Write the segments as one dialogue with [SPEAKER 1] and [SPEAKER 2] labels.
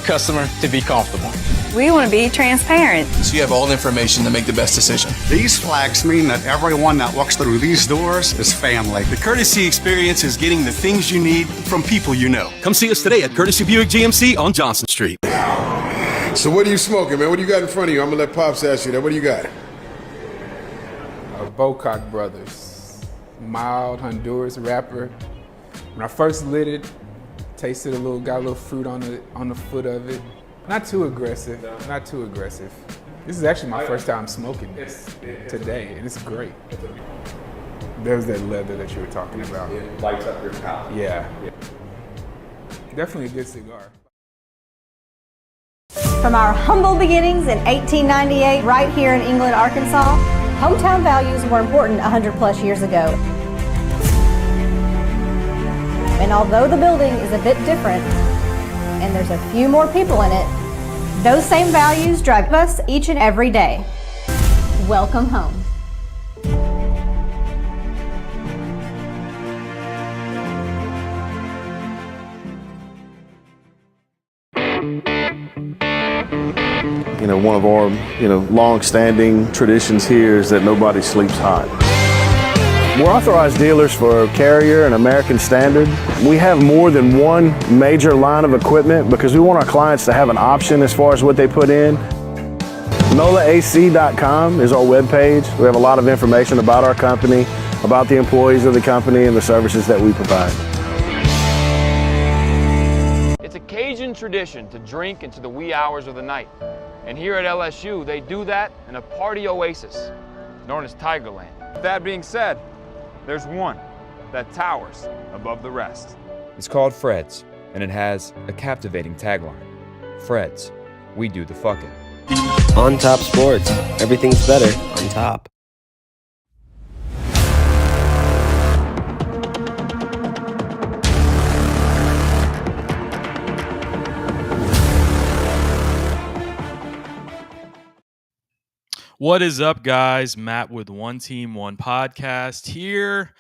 [SPEAKER 1] customer to be comfortable.
[SPEAKER 2] We want to be transparent.
[SPEAKER 3] So you have all the information to make the best decision.
[SPEAKER 4] These flags mean that everyone that walks through these doors is family.
[SPEAKER 5] The Courtesy experience is getting the things you need from people you know.
[SPEAKER 6] Come see us today at Courtesy Buick GMC on Johnson Street.
[SPEAKER 7] So what are you smoking, man? What do you got in front of you? I'm going to let Pops ask you that. What do you got?
[SPEAKER 8] Bocock Brothers. Mild Honduras wrapper. When I first lit it, tasted got a little fruit on the foot of it. Not too aggressive, not too aggressive. This is actually my first time smoking today, and it's great. There's that leather that you were talking about.
[SPEAKER 9] It lights up your palate.
[SPEAKER 8] Yeah. Definitely a good cigar.
[SPEAKER 10] From our humble beginnings in 1898, right here in England, Arkansas, hometown values were important 100 plus years ago. And although the building is a bit different, and there's a few more people in it, those same values drive us each and every day. Welcome home.
[SPEAKER 11] One of our, long-standing traditions here is that nobody sleeps hot. We're authorized dealers for Carrier and American Standard. We have more than one major line of equipment because we want our clients to have an option as far as what they put in. NOLAAC.com is our webpage. We have a lot of information about our company, about the employees of the company, and the services that we provide.
[SPEAKER 12] It's a Cajun tradition to drink into the wee hours of the night. And here at LSU, they do that in a party oasis known as Tigerland. With that being said, there's one that towers above the rest.
[SPEAKER 13] It's called Fred's, and it has a captivating tagline. Fred's, we do the fucking.
[SPEAKER 14] On Top Sports, everything's better on top.
[SPEAKER 15] What is up, guys? Matt with One Team, One Podcast here.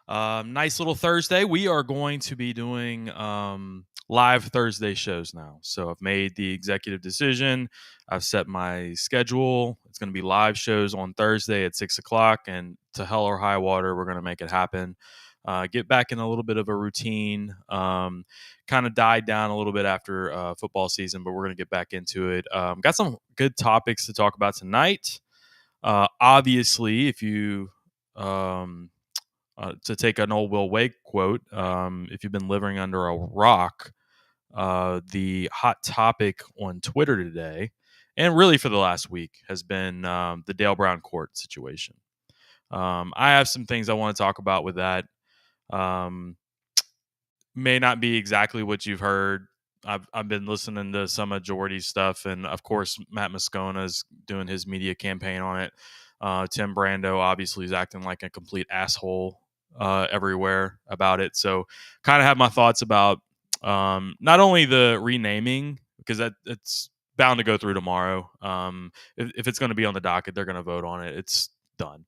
[SPEAKER 15] Nice little Thursday. We are going to be doing live Thursday shows now. So I've made the executive decision. I've set my schedule. It's going to be live shows on Thursday at 6 o'clock. And to hell or high water, we're going to make it happen. Get back in a little bit of a routine. Kind of died down a little bit after football season, but we're going to get back into it. Got some good topics to talk about tonight. Obviously, if you to take an old Will Wade quote, if you've been living under a rock, the hot topic on Twitter today, and really for the last week, has been the Dale Brown court situation. I have some things I want to talk about with that. May not be exactly what you've heard. I've been listening to some of Jordy's stuff, and of course Matt Moscona is doing his media campaign on it. Tim Brando obviously is acting like a complete asshole everywhere about it. So kind of have my thoughts about not only the renaming, because it's bound to go through tomorrow. If it's going to be on the docket, they're going to vote on it. It's done.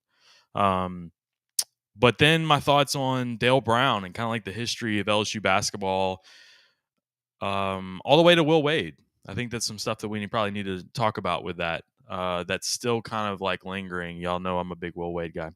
[SPEAKER 15] But then my thoughts on Dale Brown and kind of like the history of LSU basketball, all the way to Will Wade. I think that's some stuff that we probably need to talk about with that. That's still kind of like lingering. Y'all know I'm a big Will Wade guy.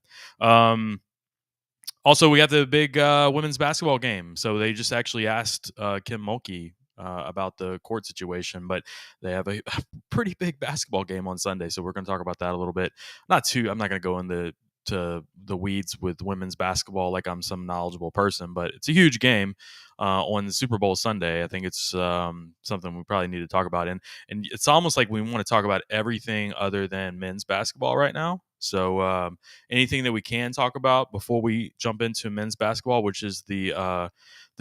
[SPEAKER 15] Also, we got the big women's basketball game. So they just actually asked Kim Mulkey about the court situation, but they have a pretty big basketball game on Sunday. So we're going to talk about that a little bit. I'm not going to go into the weeds with women's basketball like I'm some knowledgeable person, but it's a huge game on the Super Bowl Sunday. I think it's something we probably need to talk about. And it's almost like we want to talk about everything other than men's basketball right now. So anything that we can talk about before we jump into men's basketball, which is the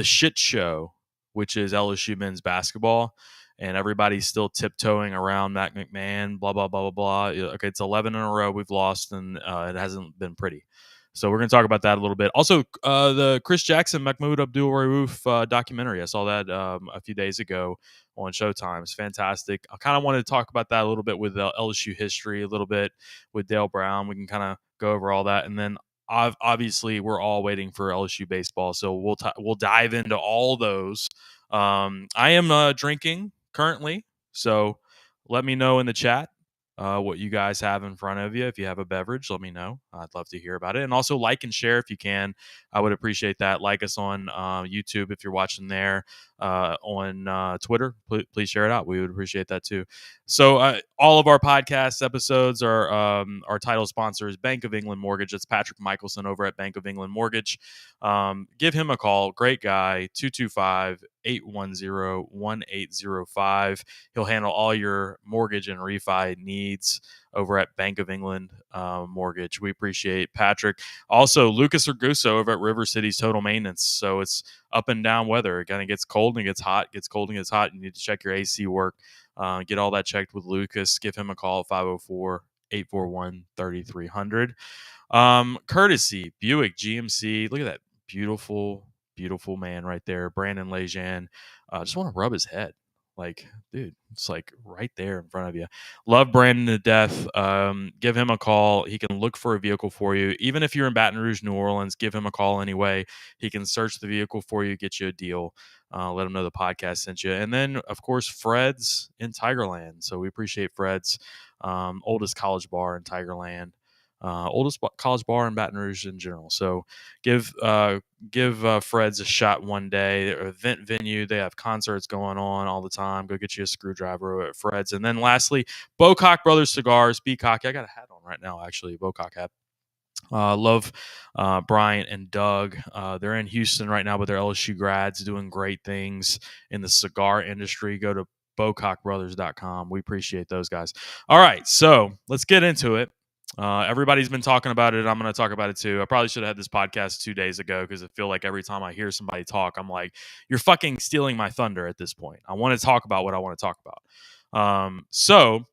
[SPEAKER 15] shit show, which is LSU men's basketball. And everybody's still tiptoeing around Matt McMahon, blah, blah, blah, blah, blah. Okay, it's 11 in a row we've lost, and it hasn't been pretty. So we're going to talk about that a little bit. Also, the Chris Jackson, Mahmoud Abdul-Rauf documentary. I saw that a few days ago on Showtime. It's fantastic. I kind of wanted to talk about that a little bit with LSU history, a little bit with Dale Brown. We can kind of go over all that. And then obviously we're all waiting for LSU baseball. So we'll dive into all those. I am drinking currently. So let me know in the chat what you guys have in front of you. If you have a beverage, let me know. I'd love to hear about it. And also like and share if you can. I would appreciate that. Like us on YouTube if you're watching there. On Twitter, please share it out. We would appreciate that too. So all of our podcast episodes are our title sponsor is Bank of England Mortgage. It's Patrick Michelson over at Bank of England Mortgage. Give him a call. Great guy. 225-810-1805. He'll handle all your mortgage and refi needs over at Bank of England Mortgage. We appreciate Patrick. Also, Lucas Erguso over at River City's Total Maintenance. So it's up and down weather. It kind of gets cold and it gets hot, gets cold and gets hot. You need to check your AC work. Get all that checked with Lucas. Give him a call, 504-841-3300. Courtesy Buick GMC. Look at that beautiful, beautiful man right there. Brandon Lejean. Just want to rub his head. Like, dude, it's like right there in front of you. Love Brandon to death. Give him a call. He can look for a vehicle for you. Even if you're in Baton Rouge, New Orleans, give him a call anyway. He can search the vehicle for you, get you a deal. Let him know the podcast sent you. And then, of course, Fred's in Tigerland. So we appreciate Fred's, oldest college bar in Tigerland. Oldest college bar in Baton Rouge in general. So give Fred's a shot one day. They're an event venue. They have concerts going on all the time. Go get you a screwdriver at Fred's. And then lastly, Bocock Brothers Cigars. Be cocky. I got a hat on right now, actually. Bocock hat. Love Bryant and Doug. They're in Houston right now with their LSU grads doing great things in the cigar industry. Go to bocockbrothers.com. We appreciate those guys. All right, so let's get into it. Everybody's been talking about it. I'm going to talk about it too. I probably should have had this podcast 2 days ago because I feel like every time I hear somebody talk, I'm like, you're fucking stealing my thunder at this point. I want to talk about what I want to talk about. So,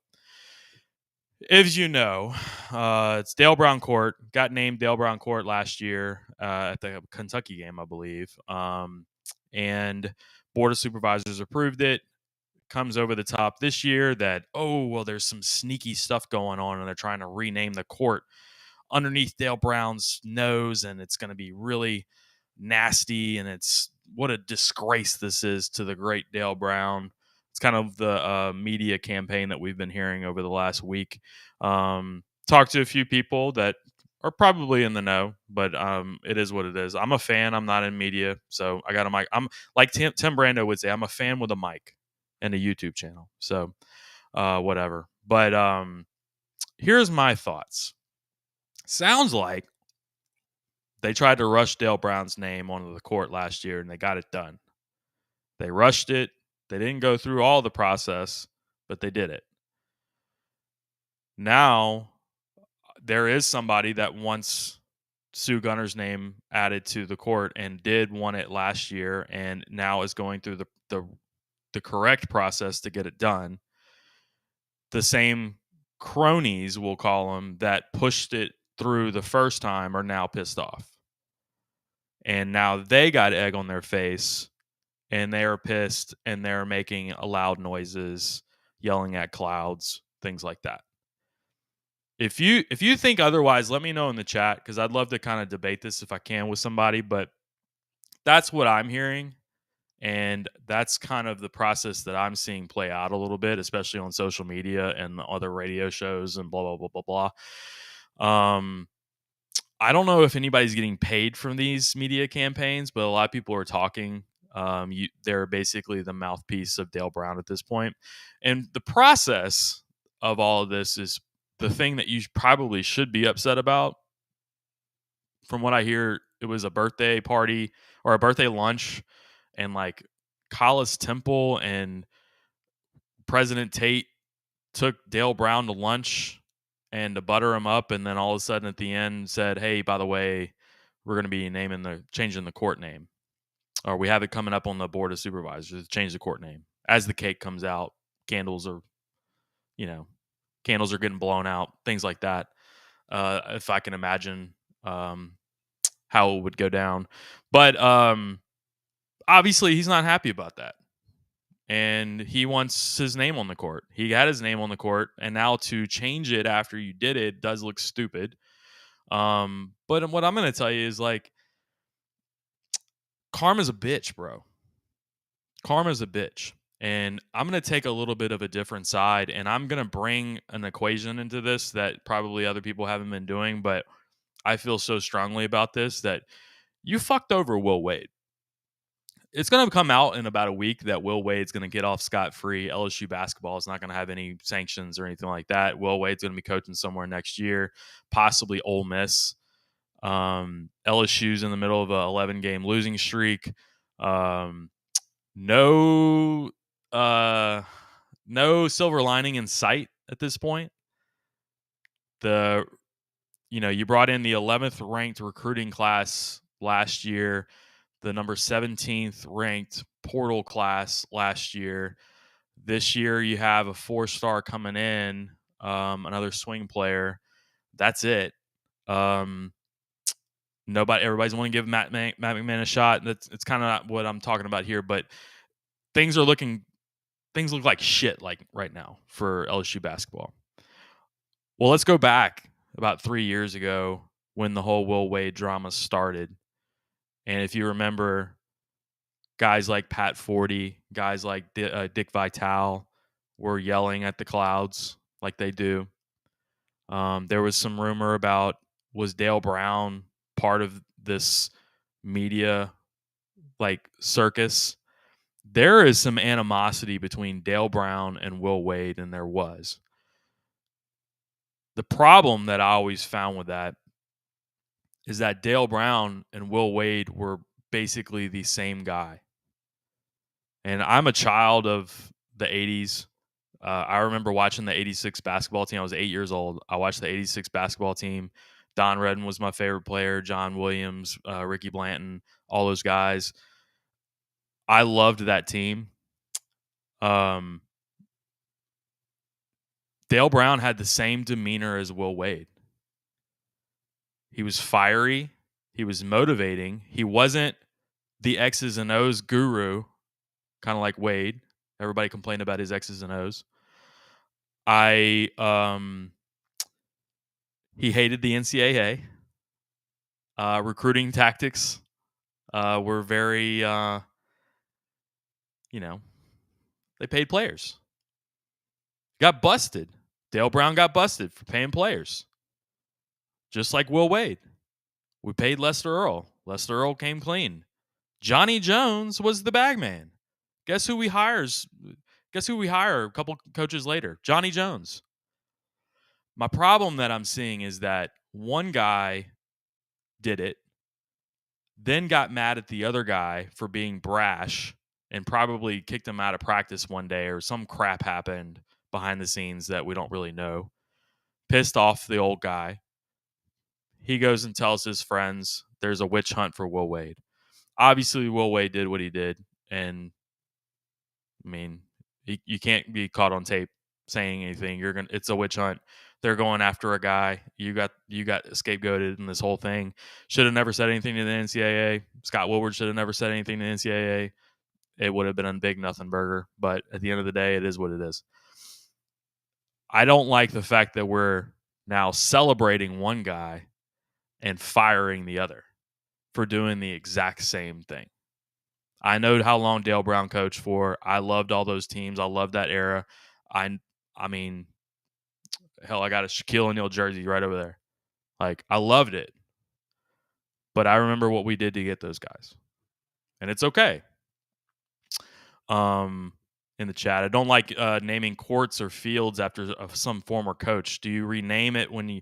[SPEAKER 15] as you know, it's Dale Brown Court. Got named Dale Brown Court last year at the Kentucky game, I believe. And Board of Supervisors approved it. Comes over the top this year that, there's some sneaky stuff going on and they're trying to rename the court underneath Dale Brown's nose, and it's going to be really nasty, and it's what a disgrace this is to the great Dale Brown. It's kind of the media campaign that we've been hearing over the last week. Talked to a few people that are probably in the know, but it is what it is. I'm a fan. I'm not in media, so I got a mic. I'm like Tim Brando would say, I'm a fan with a mic and a YouTube channel. So whatever. But here's my thoughts. Sounds like they tried to rush Dale Brown's name onto the court last year and they got it done. They rushed it. They didn't go through all the process, but they did it. Now there is somebody that wants Sue Gunner's name added to the court and did want it last year and now is going through the correct process to get it done. The same cronies, we'll call them, that pushed it through the first time are now pissed off. And now they got egg on their face and they're pissed and they're making loud noises, yelling at clouds, things like that. If you think otherwise, let me know in the chat because I'd love to kind of debate this if I can with somebody, but that's what I'm hearing. And that's kind of the process that I'm seeing play out a little bit, especially on social media and other radio shows and blah, blah, blah, blah, blah. I don't know if anybody's getting paid from these media campaigns, but a lot of people are talking. They're basically the mouthpiece of Dale Brown at this point. And the process of all of this is the thing that you probably should be upset about. From what I hear, it was a birthday party or a birthday lunch. And like Collis Temple and President Tate took Dale Brown to lunch and to butter him up. And then all of a sudden at the end said, hey, by the way, we're going to be changing the court name. Or we have it coming up on the Board of Supervisors to change the court name. As the cake comes out, candles are getting blown out, things like that. If I can imagine how it would go down. But obviously, he's not happy about that. And he wants his name on the court. He had his name on the court. And now to change it after you did it does look stupid. But what I'm going to tell you is like, karma's a bitch, bro. Karma's a bitch. And I'm going to take a little bit of a different side, and I'm going to bring an equation into this that probably other people haven't been doing, but I feel so strongly about this that you fucked over Will Wade. It's going to come out in about a week that Will Wade's going to get off scot-free. LSU basketball is not going to have any sanctions or anything like that. Will Wade's going to be coaching somewhere next year, possibly Ole Miss. LSU's in the middle of a 11-game losing streak. No silver lining in sight at this point. You brought in the 11th ranked recruiting class last year, the number 17th ranked portal class last year. This year you have a 4-star coming in, another swing player. That's it. Everybody's want to give Matt McMahon a shot. It's kind of not what I'm talking about here, but things look like shit like right now for LSU basketball. Well, let's go back about 3 years ago when the whole Will Wade drama started. And if you remember, guys like Pat Forty, guys like Dick Vitale were yelling at the clouds like they do. There was some rumor about, was Dale Brown part of this media circus? There is some animosity between Dale Brown and Will Wade, and there was. The problem that I always found with that is that Dale Brown and Will Wade were basically the same guy. And I'm a child of the 80s. I remember watching the 86 basketball team. I was 8 years old. I watched the 86 basketball team. Don Redden was my favorite player. John Williams, Ricky Blanton, all those guys. I loved that team. Dale Brown had the same demeanor as Will Wade. He was fiery. He was motivating. He wasn't the X's and O's guru, kind of like Wade. Everybody complained about his X's and O's. He hated the NCAA. Recruiting tactics were very, they paid players. Got busted. Dale Brown got busted for paying players. Just like Will Wade. We paid Lester Earl. Lester Earl came clean. Johnny Jones was the bag man. Guess who we hire a couple coaches later? Johnny Jones. My problem that I'm seeing is that one guy did it, then got mad at the other guy for being brash and probably kicked him out of practice one day, or some crap happened behind the scenes that we don't really know. Pissed off the old guy. He goes and tells his friends there's a witch hunt for Will Wade. Obviously, Will Wade did what he did, and I mean, you can't be caught on tape saying anything. It's a witch hunt. They're going after a guy. You got scapegoated in this whole thing. Should have never said anything to the NCAA. Scott Woodward should have never said anything to the NCAA. It would have been a big nothing burger. But at the end of the day, it is what it is. I don't like the fact that we're now celebrating one guy and firing the other for doing the exact same thing. I know how long Dale Brown coached for. I loved all those teams. I loved that era. I mean, hell, I got a Shaquille O'Neal jersey right over there. I loved it. But I remember what we did to get those guys. And it's okay. In the chat, I don't like naming courts or fields after some former coach. Do you rename it when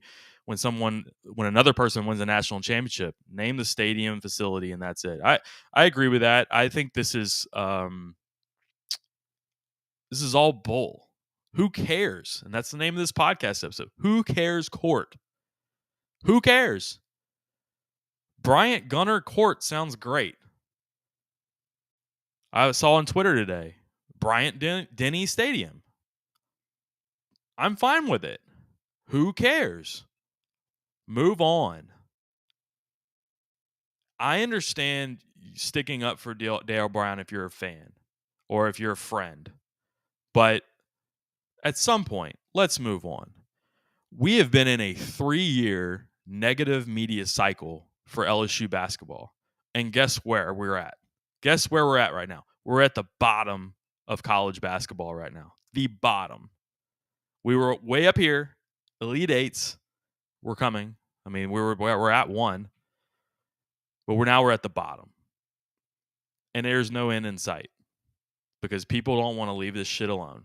[SPEAKER 15] another person wins a national championship? Name the stadium, facility, and that's it. I agree with that. I think this is all bull. Who cares? And that's the name of this podcast episode. Who cares court? Who cares? Bryant Gunner Court sounds great. I saw on Twitter today, Bryant Denny Stadium. I'm fine with it. Who cares? Move on. I understand sticking up for Dale Brown if you're a fan or if you're a friend. But at some point, let's move on. We have been in a 3-year negative media cycle for LSU basketball. And guess where we're at? Guess where we're at right now? We're at the bottom of college basketball right now. The bottom. We were way up here. Elite Eights were coming. I mean, we're at 1, but we're at the bottom. And there's no end in sight because people don't want to leave this shit alone.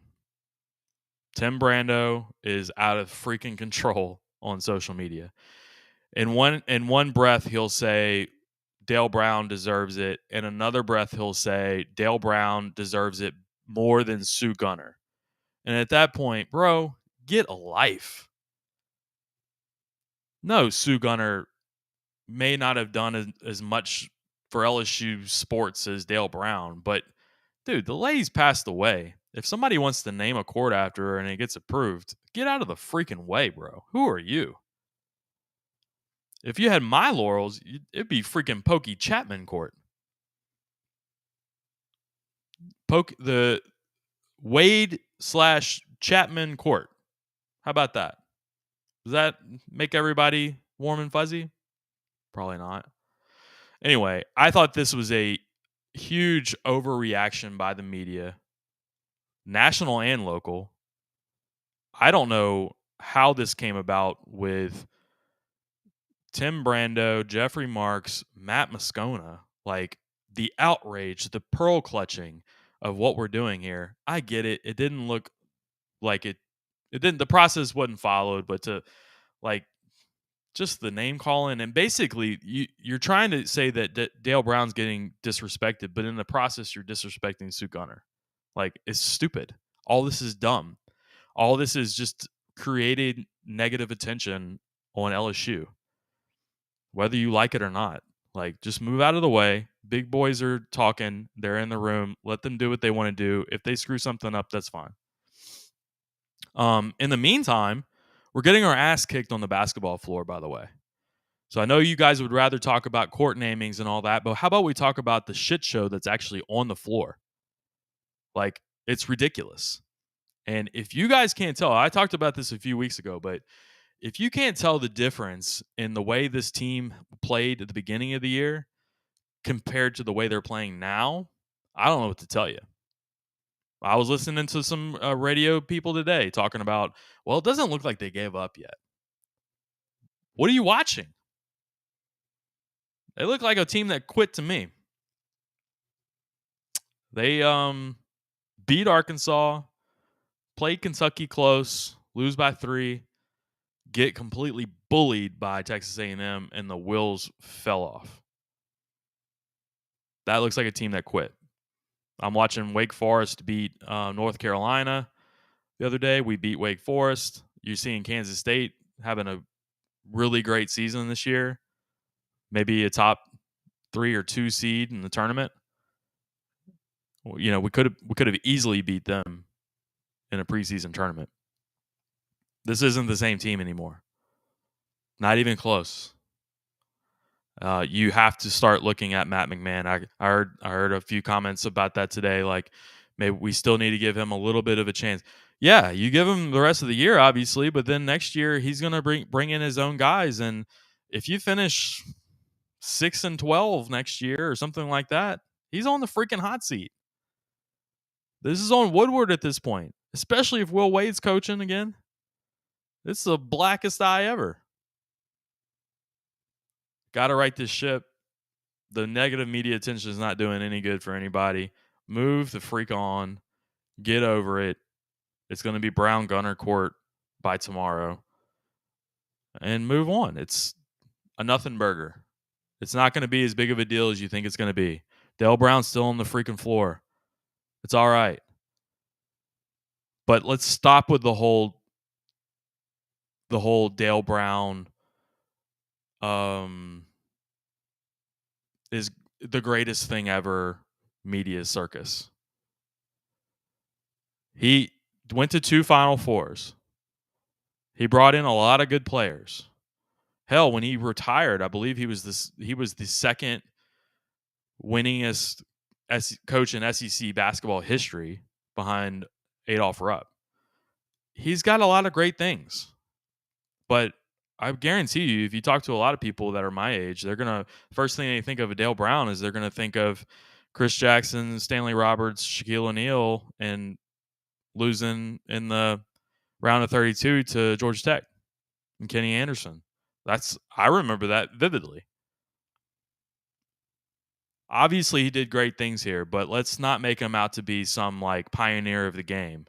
[SPEAKER 15] Tim Brando is out of freaking control on social media. In one breath, he'll say Dale Brown deserves it. In another breath, he'll say Dale Brown deserves it more than Sue Gunner. And at that point, bro, get a life. No, Sue Gunner may not have done as much for LSU sports as Dale Brown, but dude, the lady's passed away. If somebody wants to name a court after her and it gets approved, get out of the freaking way, bro. Who are you? If you had my laurels, it'd be freaking Pokey Chapman Court. The Wade/Chapman Court. How about that? Does that make everybody warm and fuzzy? Probably not. Anyway, I thought this was a huge overreaction by the media, national and local. I don't know how this came about with Tim Brando, Jeffrey Marks, Matt Moscona. Like, the outrage, the pearl clutching of what we're doing here. I get it. It didn't look like it didn't, the process wasn't followed, but to, like, just the name calling, and basically you're trying to say that Dale Brown's getting disrespected, but in the process you're disrespecting Sue Gunner. Like, it's stupid. All this is dumb. All this is just created negative attention on LSU, whether you like it or not. Like, just move out of the way. Big boys are talking. They're in the room. Let them do what they want to do. If they screw something up, that's fine. In the meantime, we're getting our ass kicked on the basketball floor, by the way. So I know you guys would rather talk about court namings and all that, but how about we talk about the shit show that's actually on the floor? Like, it's ridiculous. And if you guys can't tell, I talked about this a few weeks ago, but if you can't tell the difference in the way this team played at the beginning of the year compared to the way they're playing now, I don't know what to tell you. I was listening to some radio people today talking about, well, it doesn't look like they gave up yet. What are you watching? They look like a team that quit to me. They beat Arkansas, played Kentucky close, lose by 3, get completely bullied by Texas A&M, and the wheels fell off. That looks like a team that quit. I'm watching Wake Forest beat North Carolina the other day. We beat Wake Forest. You're seeing Kansas State having a really great season this year. Maybe a top 3 or 2 seed in the tournament. You know, we could have easily beat them in a preseason tournament. This isn't the same team anymore. Not even close. You have to start looking at Matt McMahon. I heard a few comments about that today. Like, maybe we still need to give him a little bit of a chance. Yeah, you give him the rest of the year, obviously, but then next year he's going to bring in his own guys. And if you finish 6-12 next year or something like that, he's on the freaking hot seat. This is on Woodward at this point, especially if Will Wade's coaching again. It's the blackest eye ever. Got to right this ship. The negative media attention is not doing any good for anybody. Move the freak on. Get over it. It's going to be Brown Gunner Court by tomorrow. And move on. It's a nothing burger. It's not going to be as big of a deal as you think it's going to be. Dale Brown's still on the freaking floor. It's all right. But let's stop with the whole Dale Brown is the greatest thing ever media circus. He went to 2 Final Fours. He brought in a lot of good players. Hell, when he retired, I believe he was the second winningest coach in SEC basketball history behind Adolph Rupp. He's got a lot of great things. But I guarantee you, if you talk to a lot of people that are my age, they're going to, first thing they think of Dale Brown is they're going to think of Chris Jackson, Stanley Roberts, Shaquille O'Neal, and losing in the round of 32 to Georgia Tech and Kenny Anderson. I remember that vividly. Obviously, he did great things here, but let's not make him out to be some like pioneer of the game.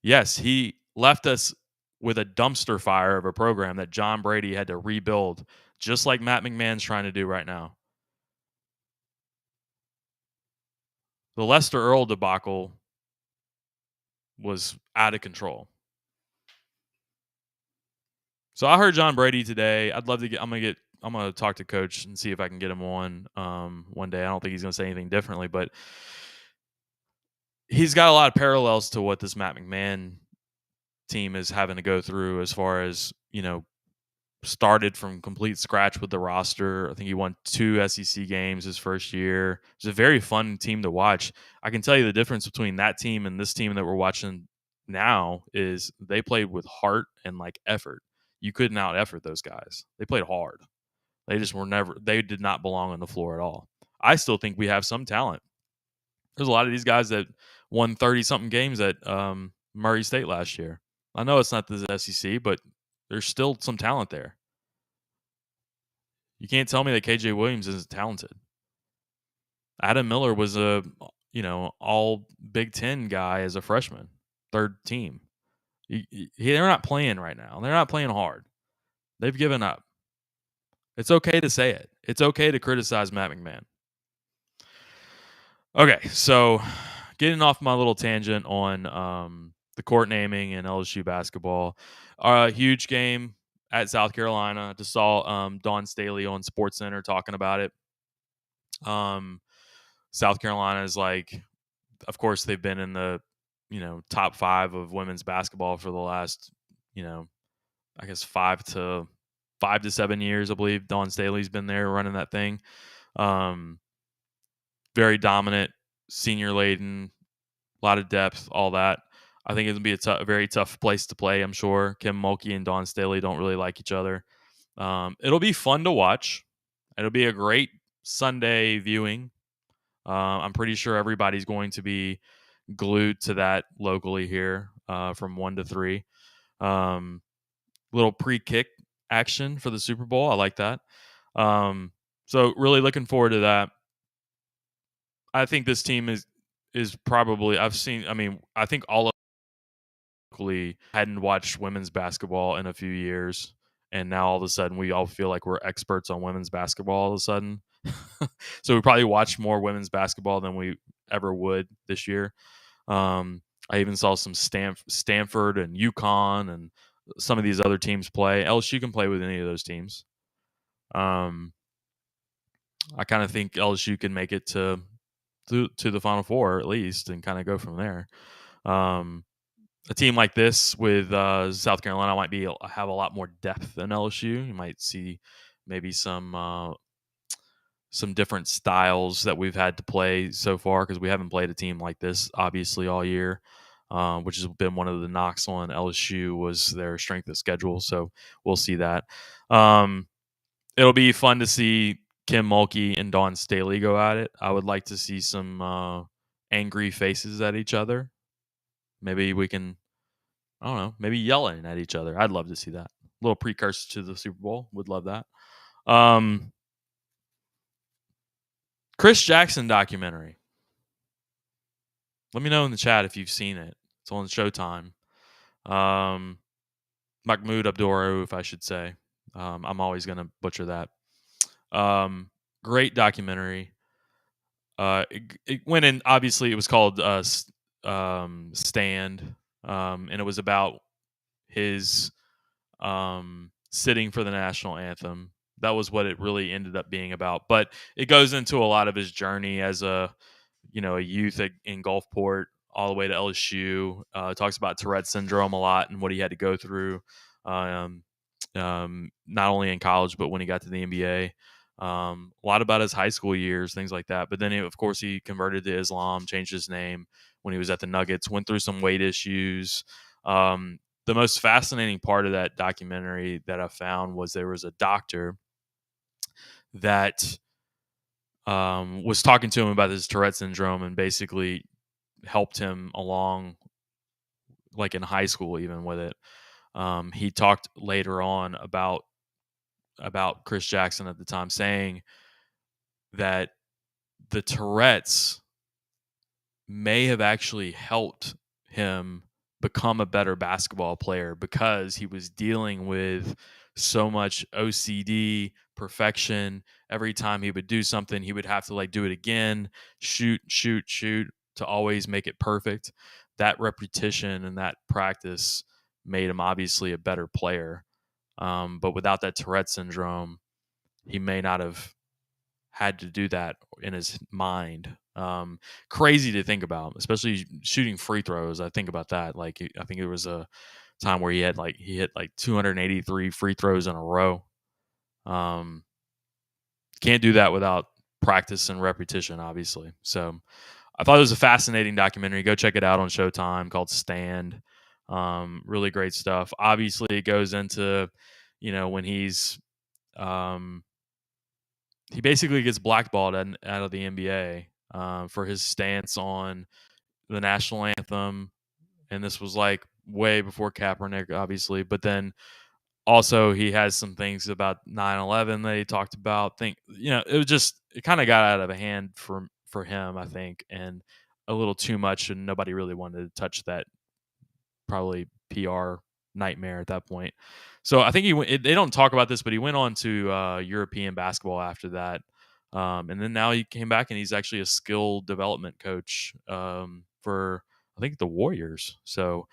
[SPEAKER 15] Yes, he left us with a dumpster fire of a program that John Brady had to rebuild, just like Matt McMahon's trying to do right now. The Lester Earl debacle was out of control. So I heard John Brady today. I'd love to get. I'm gonna talk to Coach and see if I can get him on one day. I don't think he's gonna say anything differently, but he's got a lot of parallels to what this Matt McMahon team is having to go through as far as, started from complete scratch with the roster. I think he won 2 SEC games his first year. It's a very fun team to watch. I can tell you the difference between that team and this team that we're watching now is they played with heart and like effort. You couldn't out effort those guys. They played hard. They did not belong on the floor at all. I still think we have some talent. There's a lot of these guys that won 30-something games at Murray State last year. I know it's not the SEC, but there's still some talent there. You can't tell me that KJ Williams isn't talented. Adam Miller was a, all Big Ten guy as a freshman, third team. They're not playing right now. They're not playing hard. They've given up. It's okay to say it. It's okay to criticize Matt McMahon. Okay, so getting off my little tangent on the court naming and LSU basketball. Huge game at South Carolina. Just saw Dawn Staley on SportsCenter talking about it. South Carolina is of course, they've been in the top 5 of women's basketball for the last I guess 5 to 7 years. I believe Dawn Staley's been there running that thing. Very dominant, senior laden, a lot of depth, all that. I think it'll be a very tough place to play, I'm sure. Kim Mulkey and Dawn Staley don't really like each other. It'll be fun to watch. It'll be a great Sunday viewing. I'm pretty sure everybody's going to be glued to that locally here from 1 to 3. Little pre-kick action for the Super Bowl. I like that. So really looking forward to that. I think this team is probably, I think all of hadn't watched women's basketball in a few years, and now all of a sudden we all feel like we're experts on women's basketball all of a sudden. So we probably watched more women's basketball than we ever would this year. I even saw some Stanford and UConn and some of these other teams play. LSU can play with any of those teams. I kind of think LSU can make it to the Final Four at least and kind of go from there. A team like this with South Carolina might have a lot more depth than LSU. You might see maybe some different styles that we've had to play so far because we haven't played a team like this obviously all year, which has been one of the knocks on LSU was their strength of schedule. So we'll see that. It'll be fun to see Kim Mulkey and Dawn Staley go at it. I would like to see some angry faces at each other. Maybe we can, I don't know, maybe yelling at each other. I'd love to see that. A little precursor to the Super Bowl. Would love that. Chris Jackson documentary. Let me know in the chat if you've seen it. It's on Showtime. Mahmoud Abdul-Rauf, I should say. I'm always going to butcher that. Great documentary. It went in, obviously, it was called Stand, and it was about his sitting for the national anthem. That was what it really ended up being about. But it goes into a lot of his journey as a youth in Gulfport all the way to LSU. Talks about Tourette syndrome a lot and what he had to go through, not only in college but when he got to the NBA. A lot about his high school years, things like that. But then, of course, he converted to Islam, changed his name when he was at the Nuggets, went through some weight issues. The most fascinating part of that documentary that I found was there was a doctor that was talking to him about his Tourette syndrome and basically helped him along, like in high school, even with it. He talked later on about Chris Jackson at the time, saying that the Tourette's may have actually helped him become a better basketball player because he was dealing with so much OCD, perfection. Every time he would do something, he would have to like do it again, shoot to always make it perfect. That repetition and that practice made him obviously a better player. But without that Tourette syndrome, he may not have had to do that in his mind. Crazy to think about, especially shooting free throws. I think about that. Like, I think it was a time where he hit like 283 free throws in a row. Can't do that without practice and repetition, obviously. So I thought it was a fascinating documentary. Go check it out on Showtime, called Stand. Really great stuff. Obviously, it goes into, when he's he basically gets blackballed out of the NBA for his stance on the national anthem. And this was like way before Kaepernick, obviously. But then also he has some things about 9/11 that he talked about. It kind of got out of hand for him, I think, and a little too much, and nobody really wanted to touch that probably PR nightmare at that point. So I think they don't talk about this, but he went on to European basketball after that. And then now he came back and he's actually a skill development coach for, I think, the Warriors. So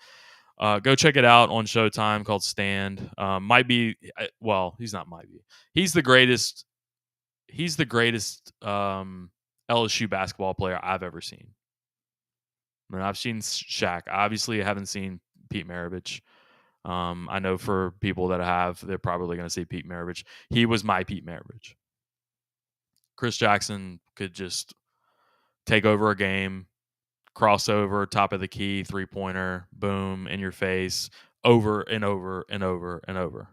[SPEAKER 15] go check it out on Showtime, called Stand. He's not might be. He's the greatest. He's the greatest LSU basketball player I've ever seen. I mean, I've seen Shaq. Obviously, I haven't seen Pete Maravich. I know for people that have, they're probably going to say Pete Maravich. He was my Pete Maravich. Chris Jackson could just take over a game, crossover, top of the key, three-pointer, boom, in your face, over and over and over and over.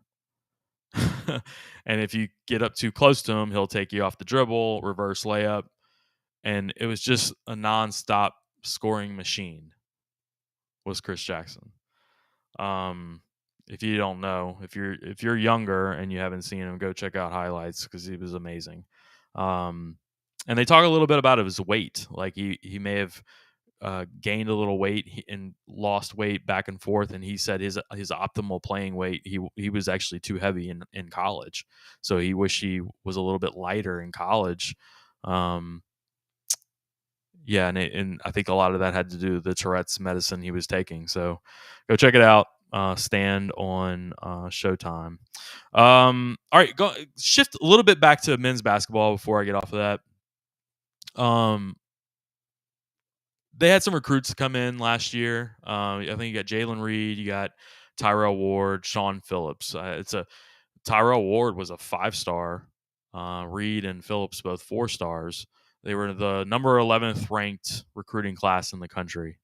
[SPEAKER 15] And if you get up too close to him, he'll take you off the dribble, reverse layup. And it was just a nonstop scoring machine was Chris Jackson. If you don't know, if you're younger and you haven't seen him, go check out highlights because he was amazing. And they talk a little bit about his weight. Like he may have gained a little weight and lost weight back and forth. And he said his optimal playing weight, he was actually too heavy in college. So he wished he was a little bit lighter in college. Yeah, and I think a lot of that had to do with the Tourette's medicine he was taking. So go check it out. Stand on Showtime. All right, go shift a little bit back to men's basketball before I get off of that. They had some recruits come in last year. I think you got Jalen Reed, you got Tyrell Ward, Sean Phillips. Tyrell Ward was a 5-star. Reed and Phillips both 4 stars. They were the number 11th ranked recruiting class in the country.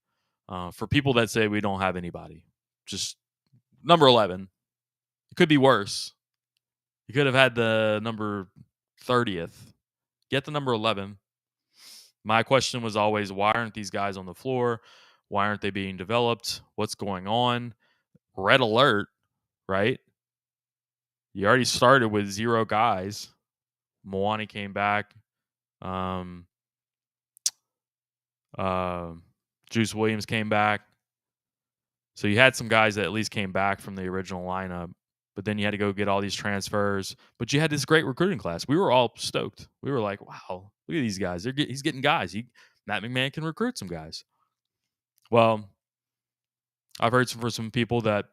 [SPEAKER 15] For people that say we don't have anybody, just number 11. It could be worse. You could have had the number 30th. Get the number 11. My question was always, why aren't these guys on the floor? Why aren't they being developed? What's going on? Red alert, right? You already started with 0 guys. Moani came back. Juice Williams came back. So you had some guys that at least came back from the original lineup, but then you had to go get all these transfers. But you had this great recruiting class. We were all stoked. We were like, wow, look at these guys. He's getting guys. Matt McMahon can recruit some guys. Well, I've heard from some people that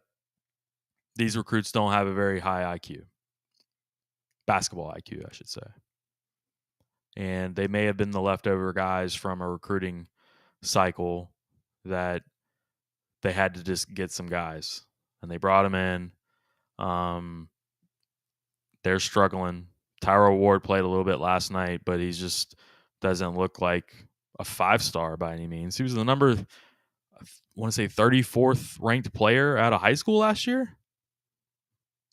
[SPEAKER 15] these recruits don't have a very high IQ. Basketball IQ, I should say. And they may have been the leftover guys from a recruiting cycle that they had to just get some guys. And they brought them in. They're struggling. Tyrell Ward played a little bit last night, but he just doesn't look like a 5-star by any means. He was the number, I want to say, 34th ranked player out of high school last year.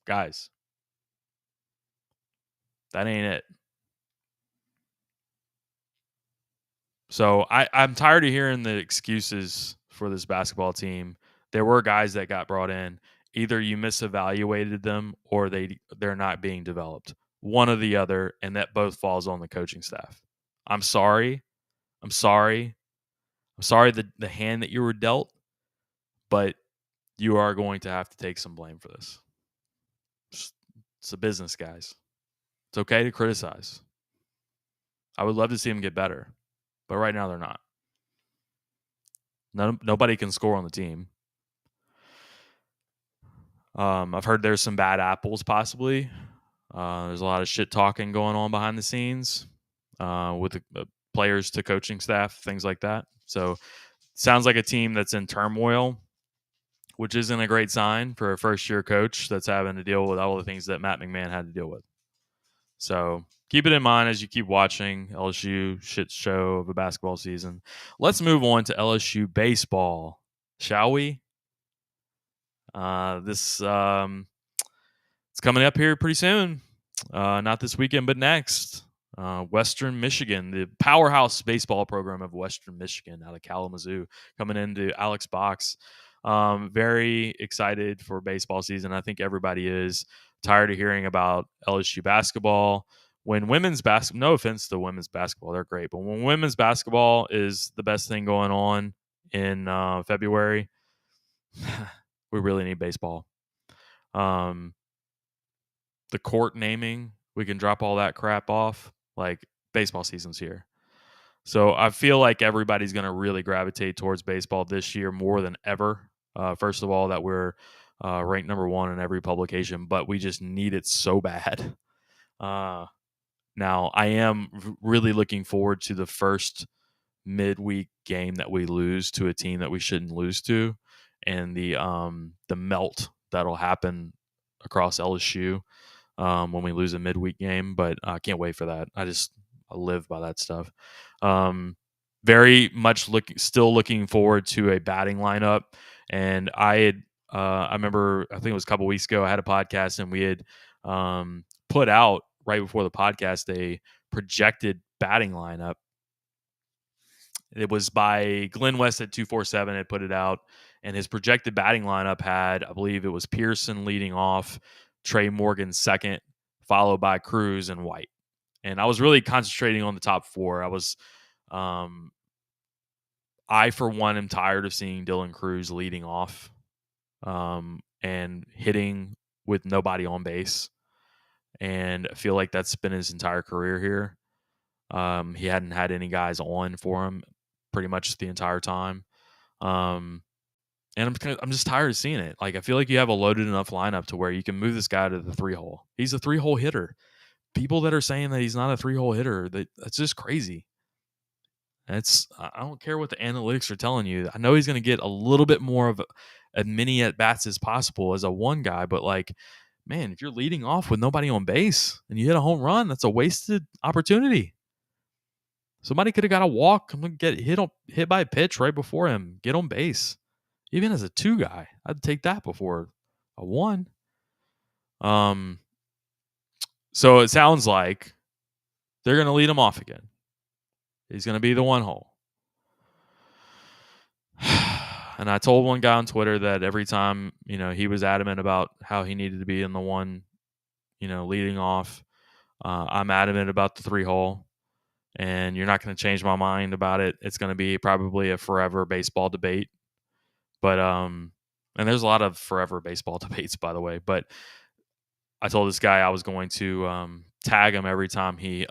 [SPEAKER 15] Guys, that ain't it. So I'm tired of hearing the excuses for this basketball team. There were guys that got brought in. Either you misevaluated them or they're not being developed. One or the other, and that both falls on the coaching staff. I'm sorry. I'm sorry. I'm sorry the hand that you were dealt, but you are going to have to take some blame for this. It's a business, guys. It's okay to criticize. I would love to see them get better, but right now they're not. Nobody can score on the team. I've heard there's some bad apples possibly. There's a lot of shit talking going on behind the scenes with the players to coaching staff, things like that. So sounds like a team that's in turmoil, which isn't a great sign for a first-year coach that's having to deal with all the things that Matt McMahon had to deal with. So keep it in mind as you keep watching LSU shit show of a basketball season. Let's move on to LSU baseball, shall we? This it's coming up here pretty soon. Not this weekend, but next. Western Michigan, the powerhouse baseball program of Western Michigan out of Kalamazoo, coming into Alex Box. Very excited for baseball season. I think everybody is tired of hearing about LSU basketball. When women's basketball, no offense to women's basketball, they're great, but when women's basketball is the best thing going on in February, we really need baseball. The court naming, we can drop all that crap off. Like, baseball season's here. So I feel like everybody's going to really gravitate towards baseball this year more than ever. First of all, that we're ranked number 1 in every publication, but we just need it so bad. Now, I am really looking forward to the first midweek game that we lose to a team that we shouldn't lose to, and the melt that'll happen across LSU when we lose a midweek game. But I can't wait for that. I live by that stuff. Very much still looking forward to a batting lineup. And I remember, I think it was a couple weeks ago, I had a podcast and we had put out right before the podcast a projected batting lineup. It was by Glenn West at 247 had put it out, and his projected batting lineup had, I believe it was Pearson leading off, Trey Morgan second, followed by Cruz and White. And I was really concentrating on the top 4. I for one am tired of seeing Dylan Cruz leading off and hitting with nobody on base. And I feel like that's been his entire career here. He hadn't had any guys on for him pretty much the entire time. And I'm just tired of seeing it. Like, I feel like you have a loaded enough lineup to where you can move this guy to the 3-hole. He's a 3-hole hitter. People that are saying that he's not a 3-hole hitter, that's just crazy. I don't care what the analytics are telling you. I know he's going to get a little bit more of as many at-bats as possible as a 1 guy, but like, man, if you're leading off with nobody on base and you hit a home run, that's a wasted opportunity. Somebody could have got a walk, get hit by a pitch right before him, get on base. Even as a 2 guy, I'd take that before a 1. So it sounds like they're going to lead him off again. He's going to be the 1-hole. And I told one guy on Twitter that every time, he was adamant about how he needed to be in the 1, leading off. I'm adamant about the 3-hole. And you're not going to change my mind about it. It's going to be probably a forever baseball debate. But, and there's a lot of forever baseball debates, by the way. But I told this guy I was going to tag him every time he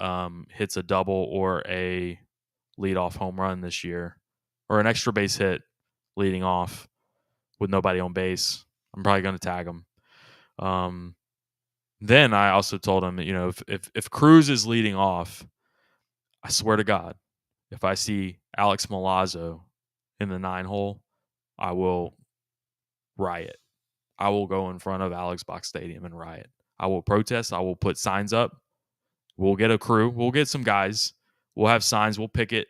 [SPEAKER 15] hits a double or a leadoff home run this year, or an extra base hit leading off with nobody on base. I'm probably going to tag him. Then I also told him, if Cruz is leading off, I swear to God, if I see Alex Milazzo in the 9-hole, I will riot. I will go in front of Alex Box Stadium and riot. I will protest. I will put signs up. We'll get a crew. We'll get some guys. We'll have signs. We'll picket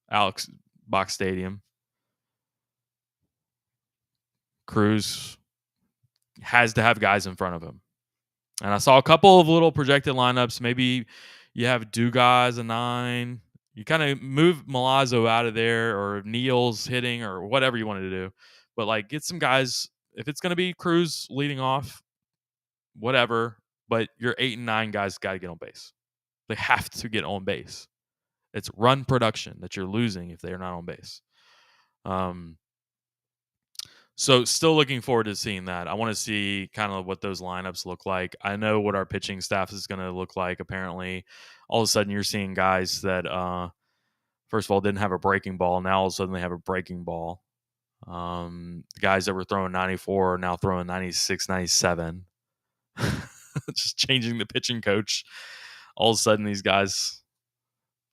[SPEAKER 15] Alex Box Stadium. Cruz has to have guys in front of him. And I saw a couple of little projected lineups. Maybe you have Dugas a 9. You kind of move Milazzo out of there, or Neal's hitting, or whatever you wanted to do. But like, get some guys. If it's going to be Cruz leading off, whatever. But your 8 and 9 guys got to get on base. They have to get on base. It's run production that you're losing if they're not on base. So still looking forward to seeing that. I want to see kind of what those lineups look like. I know what our pitching staff is going to look like. Apparently, all of a sudden you're seeing guys that, first of all, didn't have a breaking ball. Now all of a sudden they have a breaking ball. Guys that were throwing 94 are now throwing 96, 97. Just changing the pitching coach. All of a sudden these guys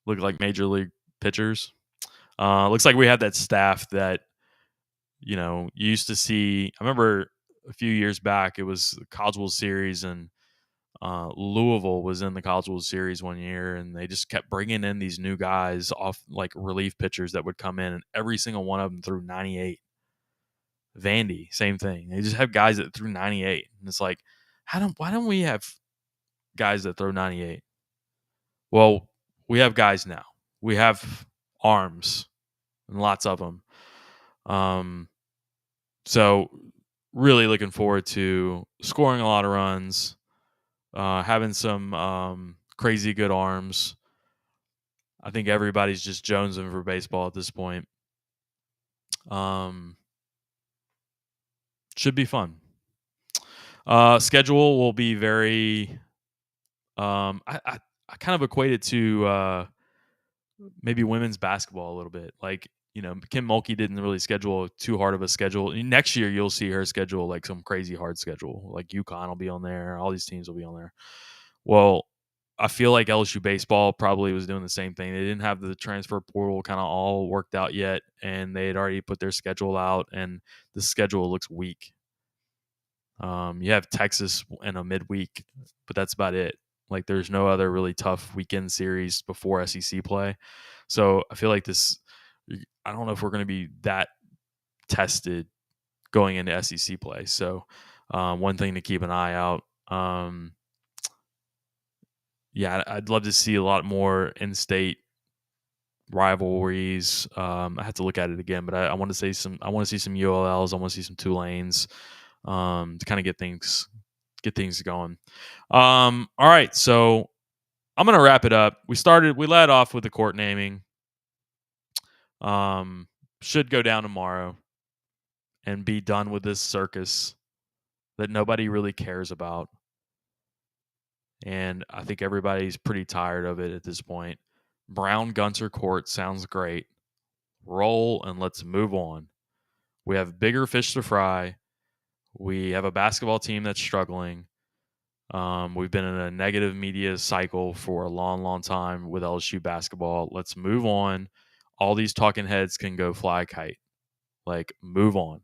[SPEAKER 15] look like major league pitchers. Looks like we have that staff that, you used to see. I remember a few years back, it was the College World Series, and Louisville was in the College World Series one year, and they just kept bringing in these new guys off, like relief pitchers that would come in, and every single one of them threw 98. Vandy, same thing. They just have guys that threw 98, and it's like, why don't we have guys that throw 98? Well, we have guys now. We have arms, and lots of them. So really looking forward to scoring a lot of runs, having some crazy good arms. I think everybody's just jonesing for baseball at this point. Should be fun. Schedule will be very. I kind of equate it to maybe women's basketball a little bit. Like, Kim Mulkey didn't really schedule too hard of a schedule. Next year, you'll see her schedule like some crazy hard schedule. Like UConn will be on there. All these teams will be on there. Well, I feel like LSU baseball probably was doing the same thing. They didn't have the transfer portal kind of all worked out yet, and they had already put their schedule out, and the schedule looks weak. You have Texas in a midweek, but that's about it. Like, there's no other really tough weekend series before SEC play. So I feel like I don't know if we're going to be that tested going into SEC play. So one thing to keep an eye out. Yeah, I'd love to see a lot more in-state rivalries. I have to look at it again, but I want to see some ULLs. I want to see some Tulanes to kind of get things going. All right, so I'm gonna wrap it up. We led off with the court naming. Should go down tomorrow and be done with this circus that nobody really cares about. And I think everybody's pretty tired of it at this point. Brown Gunter Court sounds great. Roll and let's move on. We have bigger fish to fry. We have a basketball team that's struggling. We've been in a negative media cycle for a long, long time with LSU basketball. Let's move on. All these talking heads can go fly a kite. Like, move on.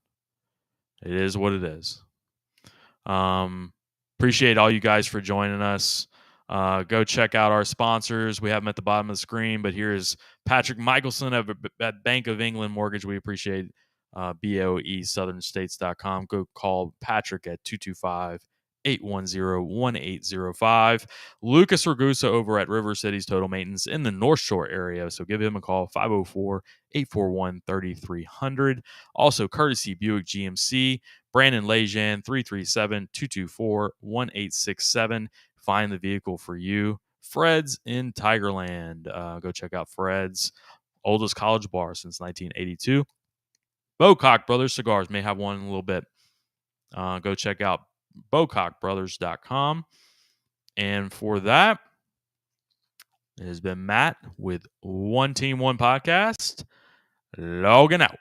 [SPEAKER 15] It is what it is. Appreciate all you guys for joining us. Go check out our sponsors. We have them at the bottom of the screen, but here's Patrick Michelson at Bank of England Mortgage. We appreciate BOESouthernstates.com. Go call Patrick at 225-810-1805. Lucas Ragusa over at River Cities Total Maintenance in the North Shore area. So give him a call, 504-841-3300. Also, courtesy Buick GMC, Brandon Lejean, 337-224-1867. Find the vehicle for you. Fred's in Tigerland. Go check out Fred's, oldest college bar since 1982. Bocock Brothers Cigars, may have one in a little bit. Go check out BocockBrothers.com. And for that, it has been Matt with One Team, One Podcast, logging out.